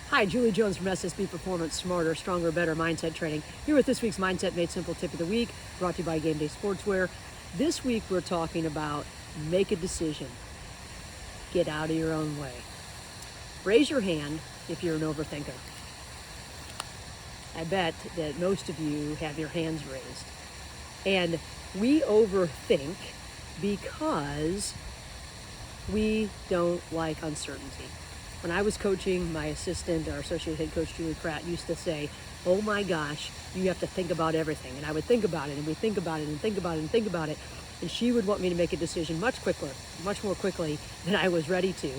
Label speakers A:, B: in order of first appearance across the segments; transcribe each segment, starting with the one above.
A: Hi, Julie Jones from SSB Performance, Smarter, Stronger, Better Mindset Training. Here with this week's Mindset Made Simple Tip of the Week, brought to you by Game Day Sportswear. This week we're talking about make a decision. Get out of your own way. Raise your hand if you're an overthinker. I bet that most of you have your hands raised. And we overthink because we don't like uncertainty. When I was coaching, my assistant, our associate head coach, Julie Pratt, used to say, oh my gosh, you have to think about everything. And I would think about it, and we'd think about it, and think about it, and think about it. And she would want me to make a decision much more quickly than I was ready to.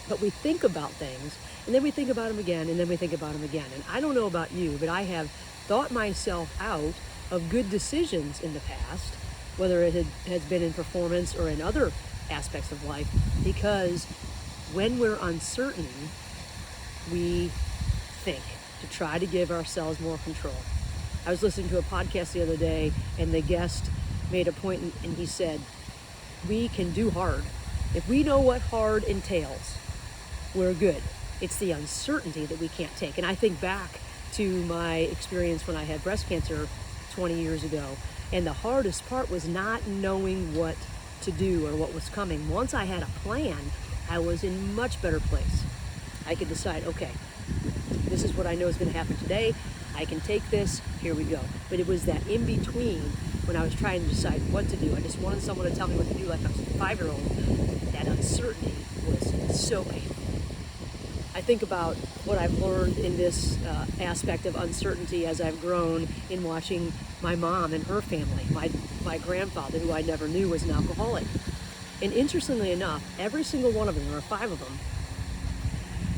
A: But we think about things, and then we think about them again, and then we think about them again. And I don't know about you, but I have thought myself out of good decisions in the past, whether it has been in performance or in other aspects of life, because when we're uncertain, we think to try to give ourselves more control. I was listening to a podcast the other day, and the guest made a point, and he said, we can do hard. If we know what hard entails, we're good. It's the uncertainty that we can't take. And I think back to my experience when I had breast cancer 20 years ago, and the hardest part was not knowing what to do or what was coming. Once I had a plan, I was in a much better place. I could decide, okay, this is what I know is going to happen today. I can take this, here we go. But it was that in between when I was trying to decide what to do. I just wanted someone to tell me what to do like I was a 5-year-old. That uncertainty was so painful. I think about what I've learned in this aspect of uncertainty as I've grown in watching my mom and her family. My grandfather, who I never knew, was an alcoholic. And interestingly enough, every single one of them, there were 5 of them,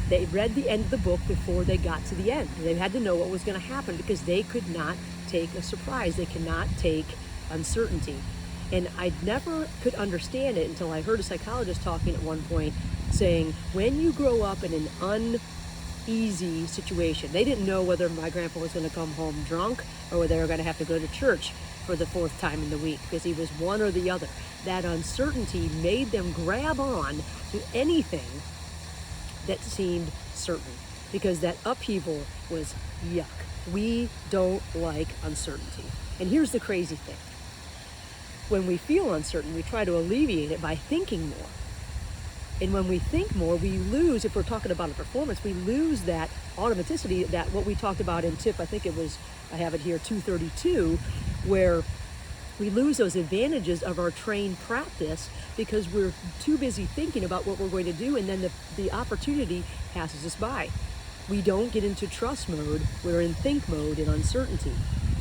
A: they read the end of the book before they got to the end. They had to know what was going to happen because they could not take a surprise. They could not take uncertainty. And I never could understand it until I heard a psychologist talking at one point saying, when you grow up in an uneasy situation, they didn't know whether my grandpa was going to come home drunk or whether they were going to have to go to church for the 4th time in the week because he was one or the other. That uncertainty made them grab on to anything that seemed certain because that upheaval was yuck. We don't like uncertainty. And here's the crazy thing. When we feel uncertain, we try to alleviate it by thinking more. And when we think more, we lose, if we're talking about a performance, we lose that automaticity, that what we talked about in tip, I think it was, I have it here, 232, where we lose those advantages of our trained practice because we're too busy thinking about what we're going to do, and then the opportunity passes us by. We don't get into trust mode, we're in think mode in uncertainty,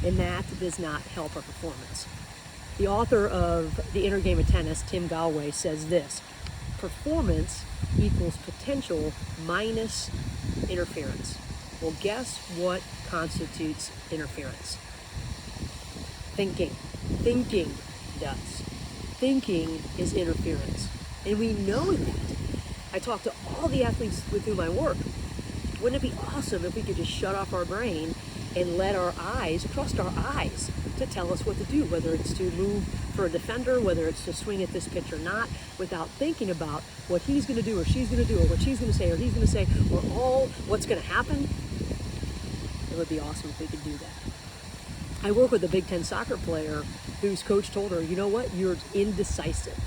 A: and that does not help our performance. The author of The Inner Game of Tennis, Tim Gallwey, says this: performance equals potential minus interference. Well, guess what constitutes interference? Thinking. Thinking does. Thinking is interference. And we know that. I talk to all the athletes with whom I work. Wouldn't it be awesome if we could just shut off our brain and let our eyes, trust our eyes to tell us what to do, whether it's to move for a defender, whether it's to swing at this pitch or not, without thinking about what he's going to do or she's going to do or what she's going to say or he's going to say or all what's going to happen. It would be awesome if we could do that. I work with a Big Ten soccer player whose coach told her, you know what, you're indecisive.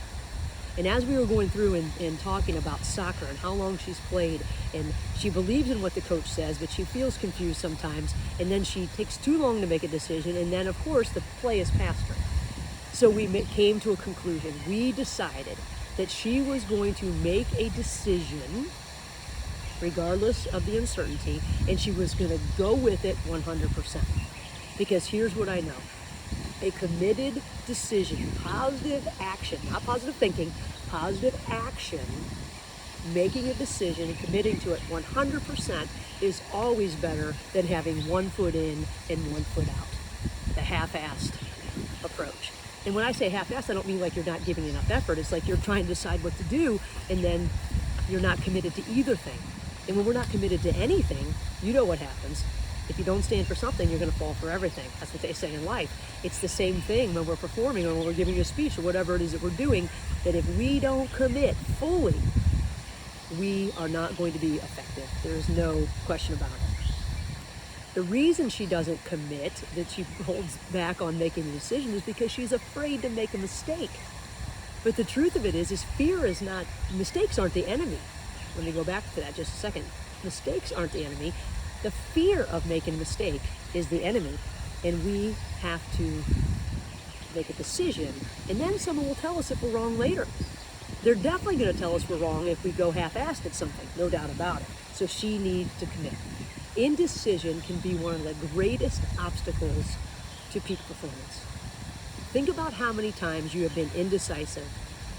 A: And as we were going through and talking about soccer and how long she's played, and she believes in what the coach says, but she feels confused sometimes, and then she takes too long to make a decision, and then, of course, the play is past her. So we came to a conclusion. We decided that she was going to make a decision, regardless of the uncertainty, and she was going to go with it 100%. Because here's what I know. A committed decision, positive action, not positive thinking, positive action, making a decision and committing to it 100% is always better than having one foot in and one foot out. The half-assed approach. And when I say half-assed, I don't mean like you're not giving enough effort. It's like you're trying to decide what to do and then you're not committed to either thing. And when we're not committed to anything, you know what happens. If you don't stand for something, you're going to fall for everything. That's what they say in life. It's the same thing when we're performing or when we're giving a speech or whatever it is that we're doing, that if we don't commit fully we are not going to be effective. There's no question about it. The reason she doesn't commit, that she holds back on making a decision, is because she's afraid to make a mistake. But the truth of it is fear is not, mistakes aren't the enemy. Let me go back to that just a second. Mistakes aren't the enemy. The fear of making a mistake is the enemy. And we have to make a decision. And then someone will tell us if we're wrong later. They're definitely going to tell us we're wrong if we go half-assed at something, no doubt about it. So she needs to commit. Indecision can be one of the greatest obstacles to peak performance. Think about how many times you have been indecisive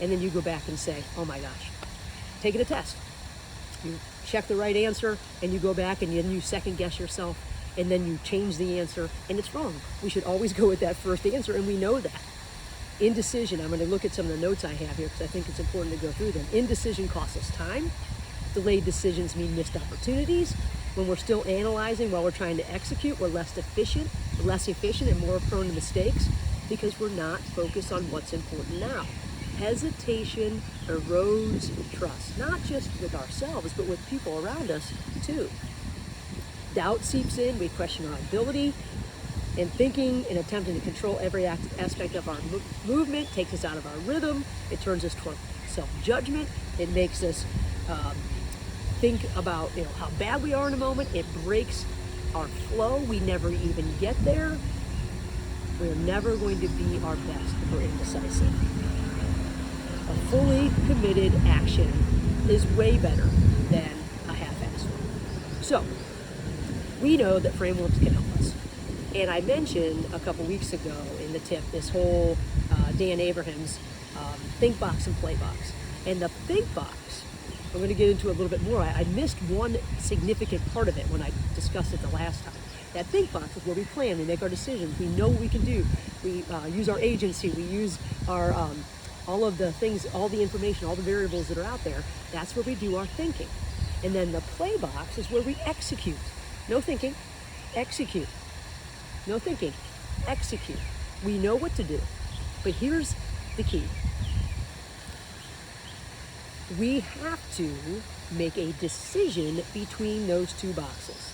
A: and then you go back and say, oh my gosh, taking a test. You check the right answer and you go back and then you second guess yourself and then you change the answer and it's wrong. We should always go with that first answer and we know that. Indecision, I'm going to look at some of the notes I have here because I think it's important to go through them. Indecision costs us time. Delayed decisions mean missed opportunities. When we're still analyzing while we're trying to execute, we're less efficient and more prone to mistakes because we're not focused on what's important now. Hesitation erodes trust, not just with ourselves, but with people around us too. Doubt seeps in, we question our ability, and thinking and attempting to control every aspect of our movement takes us out of our rhythm. It turns us toward self-judgment. It makes us think about how bad we are in a moment. It breaks our flow. We never even get there. We're never going to be our best if we're indecisive. A fully committed action is way better than a half-assed one. So, we know that frameworks can help us. And I mentioned a couple weeks ago in the tip this whole Dan Abraham's think box and play box. And the think box, I'm going to get into a little bit more. I missed one significant part of it when I discussed it the last time. That think box is where we plan, we make our decisions, we know what we can do, we use our agency, we use our all of the things, all the information, all the variables that are out there. That's where we do our thinking. And then the play box is where we execute. No thinking, execute. No thinking, execute. We know what to do, but here's the key. We have to make a decision between those two boxes.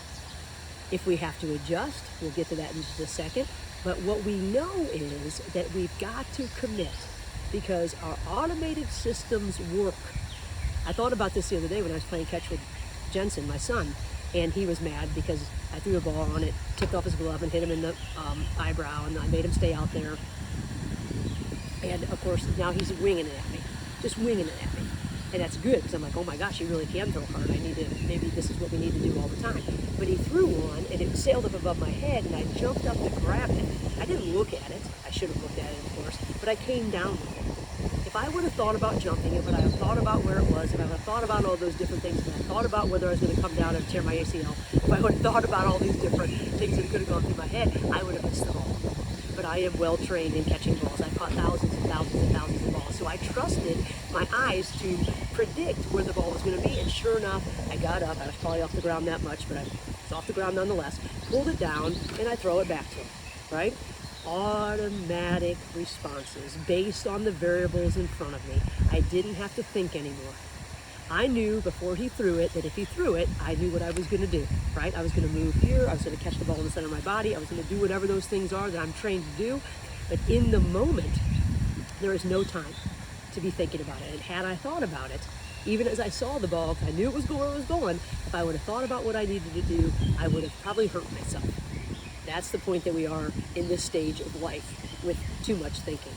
A: If we have to adjust, we'll get to that in just a second, but what we know is that we've got to commit because our automated systems work. I thought about this the other day when I was playing catch with Jensen, my son, and he was mad because I threw a ball on it, tipped off his glove and hit him in the eyebrow, and I made him stay out there. And of course, now he's winging it at me, just winging it at me. And that's good because I'm like, oh my gosh, he really can throw hard. Maybe this is what we need to do all the time. But he threw one and it sailed up above my head and I jumped up to grab it. I didn't look at it. I should have looked at it, of course, but I came down with it. If I would have thought about jumping it, but I have thought about where it was, if I would have thought about all those different things, if I thought about whether I was going to come down and tear my ACL, if I would have thought about all these different things that could have gone through my head, I would have missed the ball. But I am well trained in catching balls. I've caught thousands and thousands and thousands of balls. So I trusted my eyes to predict where the ball was going to be. And sure enough, I got up. I was probably off the ground that much, but I was off the ground nonetheless. Pulled it down, and I throw it back to him, right? Automatic responses based on the variables in front of me. I didn't have to think anymore. I knew before he threw it that if he threw it, I knew what I was going to do, right? I was going to move here. I was going to catch the ball in the center of my body. I was going to do whatever those things are that I'm trained to do. But in the moment, there is no time to be thinking about it. And had I thought about it, even as I saw the ball, I knew it was going where it was going. If I would have thought about what I needed to do, I would have probably hurt myself. That's the point that we are in this stage of life with too much thinking.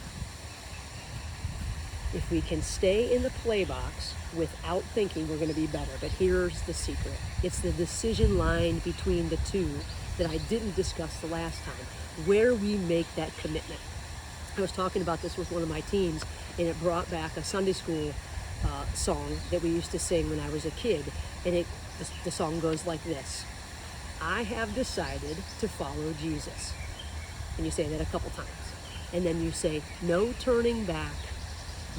A: If we can stay in the play box without thinking, we're going to be better. But here's the secret. It's the decision line between the two that I didn't discuss the last time, where we make that commitment. I was talking about this with one of my teams, and it brought back a Sunday school song that we used to sing when I was a kid. And the song goes like this. I have decided to follow Jesus. And you say that a couple times. And then you say, no turning back.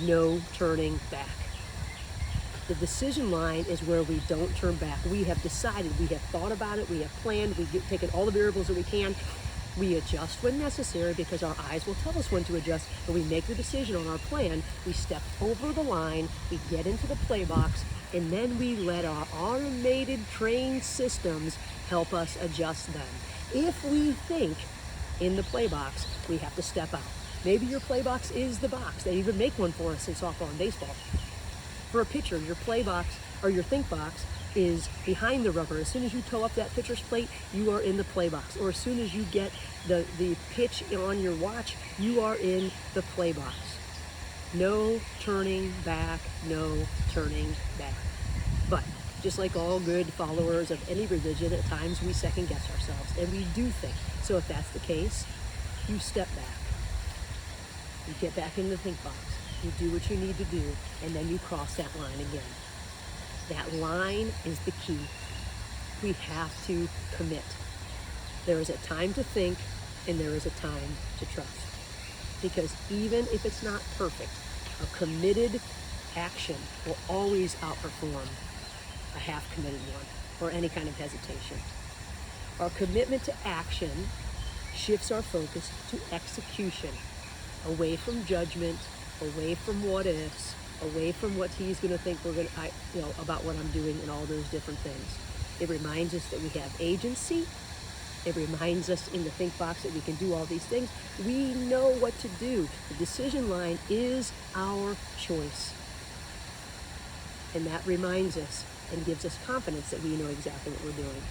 A: No turning back. The decision line is where we don't turn back. We have decided, we have thought about it, we have planned, we've taken all the variables that we can. We adjust when necessary because our eyes will tell us when to adjust, and we make the decision on our plan. We step over the line, we get into the play box, And then we let our automated trained systems help us adjust them. If we think in the play box, we have to step out. Maybe your play box is the box. They even make one for us in softball and baseball. For a pitcher, your play box or your think box is behind the rubber. As soon as you toe up that pitcher's plate, you are in the play box. Or as soon as you get the pitch on your watch, you are in the play box. No turning back, no turning back. But just like all good followers of any religion, at times we second guess ourselves and we do think. So if that's the case, you step back. You get back in the think box. You do what you need to do, and then you cross that line again. That line is the key. We have to commit. There is a time to think, and there is a time to trust. Because even if it's not perfect, a committed action will always outperform a half-committed one or any kind of hesitation. Our commitment to action shifts our focus to execution, away from judgment, away from what ifs, away from what he's going to think about what I'm doing and all those different things. It reminds us that we have agency. It reminds us in the think box that we can do all these things. We know what to do. The decision line is our choice. And that reminds us and gives us confidence that we know exactly what we're doing.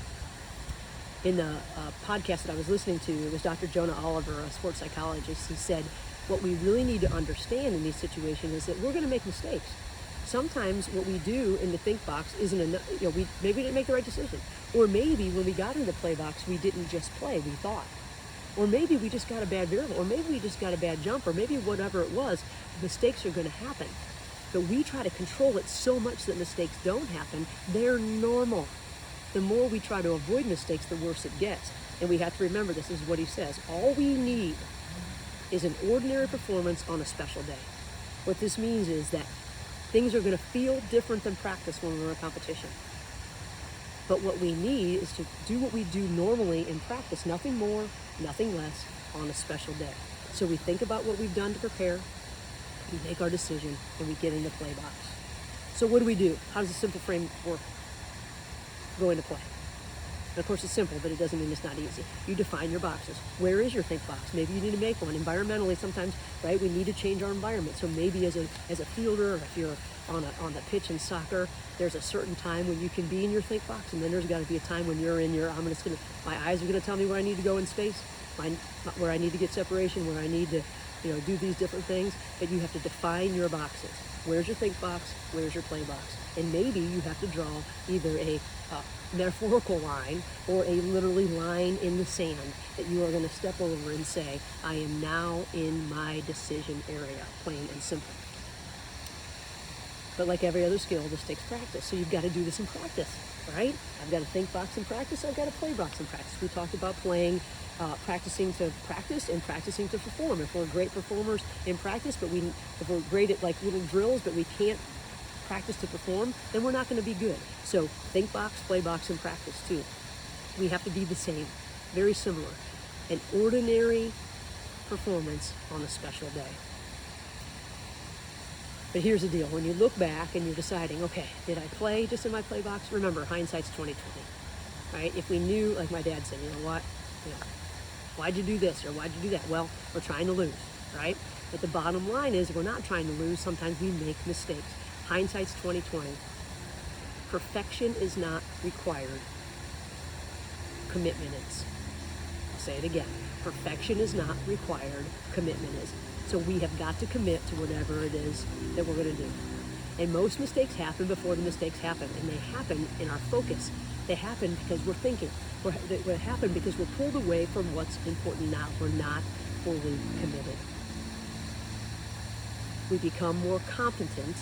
A: In the podcast that I was listening to, it was Dr. Jonah Oliver, a sports psychologist. He said, what we really need to understand in these situations is that we're going to make mistakes. Sometimes what we do in the think box isn't enough. Maybe we didn't make the right decision. Or maybe when we got in the play box, we didn't just play, we thought. Or maybe we just got a bad variable. Or maybe we just got a bad jump. Or maybe whatever it was, mistakes are going to happen. But we try to control it so much that mistakes don't happen. They're normal. The more we try to avoid mistakes, the worse it gets. And we have to remember, this is what he says. All we need is an ordinary performance on a special day. What this means is that things are going to feel different than practice when we're in a competition. But what we need is to do what we do normally in practice, nothing more, nothing less, on a special day. So we think about what we've done to prepare, we make our decision, and we get in the play box. So what do? How does a simple framework go into play? And of course, it's simple, but it doesn't mean it's not easy. You define your boxes. Where is your think box? Maybe you need to make one. Environmentally, sometimes, right, we need to change our environment. So maybe as a fielder, or if you're on the pitch in soccer, there's a certain time when you can be in your think box, and then there's got to be a time when you're in your, my eyes are going to tell me where I need to go in space, where I need to get separation, where I need to, do these different things. But you have to define your boxes. Where's your think box? Where's your play box? And maybe you have to draw either a metaphorical line or a literally line in the sand that you are going to step over and say, I am now in my decision area, plain and simple. But like every other skill, this takes practice. So you've got to do this in practice, right? I've got a think box in practice. I've got a play box in practice. We talked about practicing to practice and practicing to perform. If we're great performers in practice, but if we're great at like little drills, but we can't practice to perform, then we're not going to be good. So think box, play box, and practice too. We have to be the same, very similar. An ordinary performance on a special day. But here's the deal. When you look back and you're deciding, okay, did I play just in my play box? Remember, hindsight's 20/20, right? If we knew, like my dad said, why'd you do this or why'd you do that? Well, we're trying to lose, right? But the bottom line is we're not trying to lose. Sometimes we make mistakes. Hindsight's 20/20. Perfection is not required. Commitment is. I'll say it again. Perfection is not required. Commitment is. So we have got to commit to whatever it is that we're going to do. And most mistakes happen before the mistakes happen. And they happen in our focus. They happen because we're thinking. They happen because we're pulled away from what's important now. We're not fully committed. We become more competent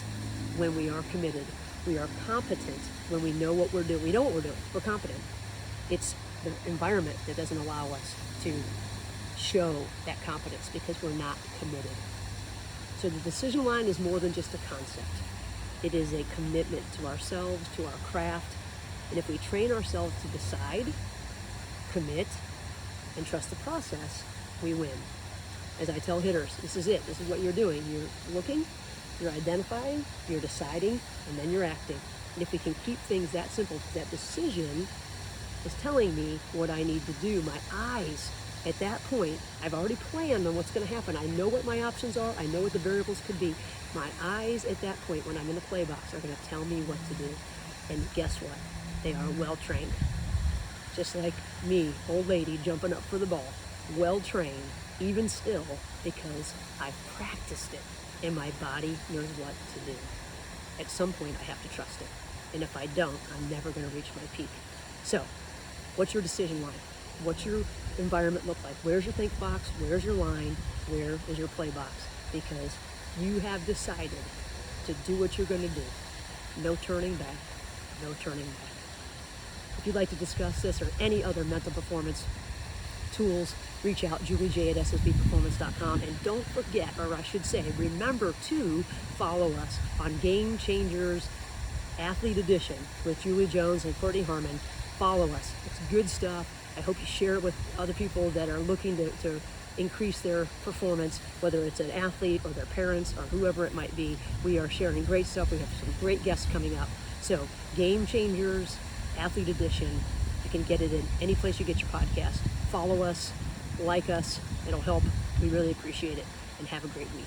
A: when we are committed. We are competent when we know what we're doing. We know what we're doing. We're competent. It's the environment that doesn't allow us to show that competence because we're not committed. So the decision line is more than just a concept. It is a commitment to ourselves, to our craft. And if we train ourselves to decide, commit, and trust the process, we win. As I tell hitters, this is it. This is what you're doing. You're looking, you're identifying, you're deciding, and then you're acting. And if we can keep things that simple, that decision is telling me what I need to do. My eyes, at that point, I've already planned on what's going to happen. I know what my options are. I know what the variables could be. My eyes at that point, when I'm in the play box, are going to tell me what to do. And guess what? They are well trained. Just like me, old lady jumping up for the ball, well trained, even still, because I've practiced it and my body knows what to do. At some point, I have to trust it. And if I don't, I'm never going to reach my peak. So, what's your decision line? What's your environment look like? Where's your think box? Where's your line? Where is your play box? Because you have decided to do what you're going to do. No turning back. No turning back. If you'd like to discuss this or any other mental performance tools, reach out, JulieJ at ssbperformance.com. And don't forget, or I should say, remember to follow us on Game Changers Athlete Edition with Julie Jones and Courtney Harmon. Follow us. It's good stuff. I hope you share it with other people that are looking to increase their performance, whether it's an athlete or their parents or whoever it might be. We are sharing great stuff. We have some great guests coming up. So, Game Changers Athlete Edition. You can get it in any place you get your podcast. Follow us, like us. It'll help. We really appreciate it. And have a great week.